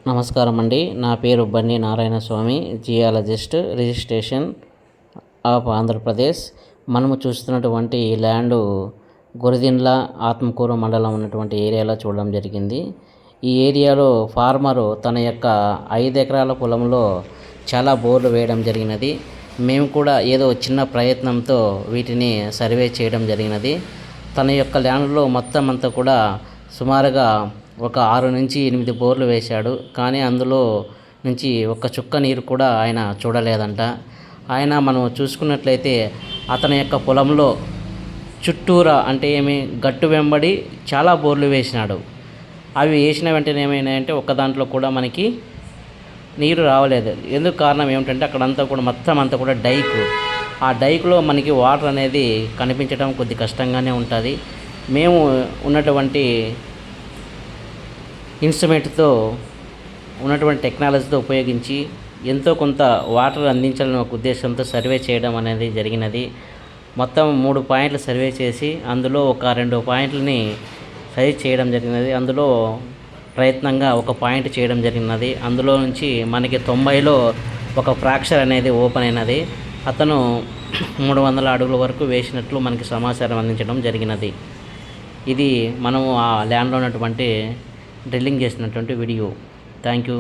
నమస్కారం అండి. నా పేరు బన్నీ నారాయణ స్వామి, జియాలజిస్ట్, రిజిస్ట్రేషన్ ఆఫ్ ఆంధ్రప్రదేశ్. మనము చూస్తున్నటువంటి ఈ ల్యాండు గురదిండ్ల ఆత్మకూరు మండలం ఉన్నటువంటి ఏరియాలో చూడడం జరిగింది. ఈ ఏరియాలో ఫార్మరు తన యొక్క 5 ఎకరాల పొలంలో చాలా బోర్లు వేయడం జరిగినది. మేము కూడా ఏదో చిన్న ప్రయత్నంతో వీటిని సర్వే చేయడం జరిగినది. తన యొక్క ల్యాండ్లో మొత్తం అంతా కూడా సుమారుగా ఒక 6 నుంచి 8 బోర్లు వేశాడు. కానీ అందులో నుంచి ఒక్క చుక్క నీరు కూడా ఆయన చూడలేదంట. ఆయన మనం చూసుకున్నట్లయితే అతని యొక్క పొలంలో చుట్టూరా అంటే గట్టు వెంబడి చాలా బోర్లు వేసినాడు. అవి వేసిన వెంటనే ఏమైనాయంటే ఒక్క దాంట్లో కూడా మనకి నీరు రావలేదు. ఎందుకు కారణం ఏమిటంటే అక్కడంతా కూడా మొత్తం అంతా కూడా డైకు. ఆ డైకులో మనకి వాటర్ అనేది కనిపించడం కొద్ది కష్టంగానే ఉంటుంది. మేము ఉన్నటువంటి ఇన్స్ట్రుమెంట్తో ఉన్నటువంటి టెక్నాలజీతో ఉపయోగించి ఎంతో కొంత వాటర్ అందించాలని ఒక ఉద్దేశంతో సర్వే చేయడం అనేది జరిగినది. మొత్తం 3 పాయింట్లు సర్వే చేసి అందులో ఒక 2 పాయింట్లని సైజ్ చేయడం జరిగినది. అందులో ప్రయత్నంగా ఒక పాయింట్ చేయడం జరిగినది. అందులో నుంచి మనకి 90లో ఒక ఫ్రాక్చర్ అనేది ఓపెన్ అయినది. అతను 300 అడుగుల వరకు వేసినట్లు మనకి సమాచారం అందించడం జరిగినది. ఇది మనము ఆ ల్యాండ్లో ఉన్నటువంటి డ్రిల్లింగ్ చేసినటువంటి వీడియో. Thank you.